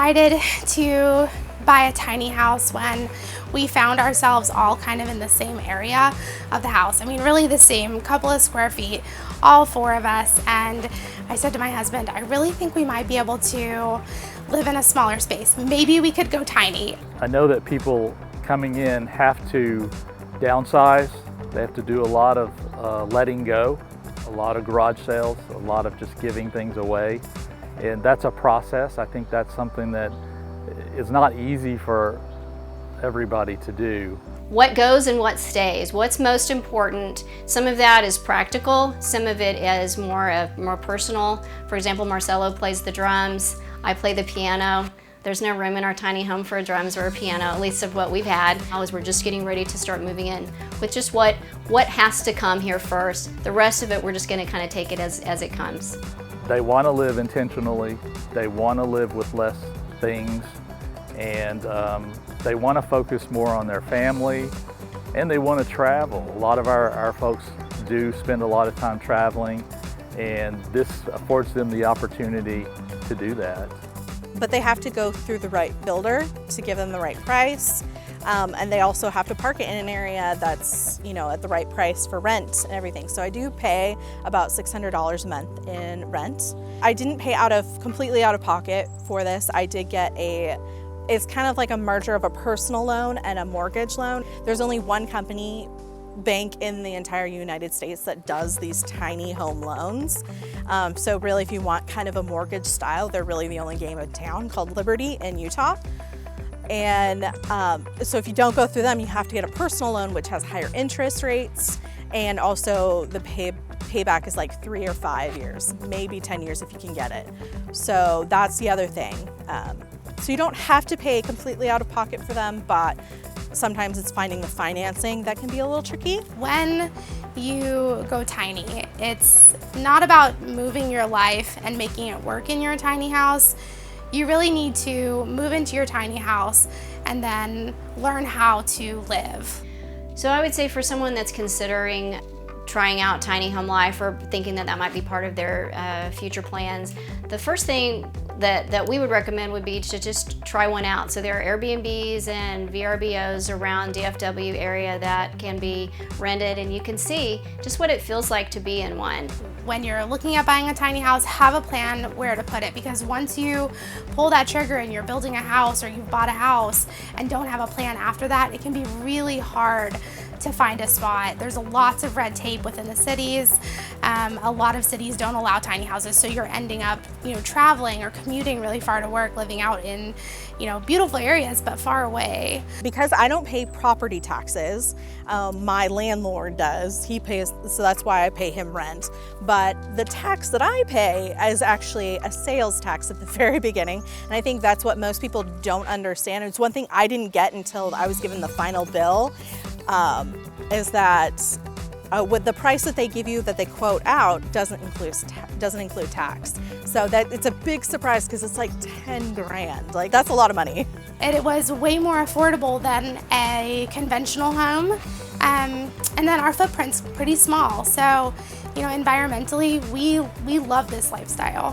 decided to buy a tiny house when we found ourselves all kind of in the same area of the house. I mean, really the same couple of square feet, all four of us. And I said to my husband, I really think we might be able to live in a smaller space. Maybe we could go tiny. I know that people coming in have to downsize. They have to do a lot of letting go, a lot of garage sales, a lot of just giving things away. And that's a process. I think that's something that is not easy for everybody to do. What goes and what stays? What's most important? Some of that is practical. Some of it is more personal. For example, Marcelo plays the drums. I play the piano. There's no room in our tiny home for drums or a piano, at least of what we've had. As we're just getting ready to start moving in with just what has to come here first. The rest of it, we're just going to kind of take it as it comes. They want to live intentionally. They want to live with less things, and they want to focus more on their family, and they want to travel. A lot of our folks do spend a lot of time traveling, and this affords them the opportunity to do that. But they have to go through the right builder to give them the right price, and they also have to park it in an area that's, you know, at the right price for rent and everything. So I do pay about $600 a month in rent. I didn't pay completely out of pocket for this. I did get it's kind of like a merger of a personal loan and a mortgage loan. There's only one bank in the entire United States that does these tiny home loans. So really, if you want kind of a mortgage style, they're really the only game in town, called Liberty in Utah. And so if you don't go through them, you have to get a personal loan, which has higher interest rates, and also the payback is like 3 or 5 years, maybe 10 years if you can get it. So that's the other thing. So you don't have to pay completely out of pocket for them, but sometimes it's finding the financing that can be a little tricky. When you go tiny, it's not about moving your life and making it work in your tiny house. You really need to move into your tiny house and then learn how to live. So I would say for someone that's considering trying out tiny home life or thinking that might be part of their future plans, the first thing that we would recommend would be to just try one out. So there are Airbnbs and VRBOs around DFW area that can be rented, and you can see just what it feels like to be in one. When you're looking at buying a tiny house, have a plan where to put it, because once you pull that trigger and you're building a house or you've bought a house and don't have a plan after that, it can be really hard to find a spot. There's lots of red tape within the cities. A lot of cities don't allow tiny houses, so you're ending up, traveling or commuting really far to work, living out in, beautiful areas but far away. Because I don't pay property taxes, my landlord does. He pays, so that's why I pay him rent. But the tax that I pay is actually a sales tax at the very beginning, and I think that's what most people don't understand. It's one thing I didn't get until I was given the final bill. Is that with the price that they give you, that they quote out, doesn't include tax. So that it's a big surprise, because it's like 10 grand. Like, that's a lot of money. And it was way more affordable than a conventional home. And then our footprint's pretty small. So, environmentally, we love this lifestyle.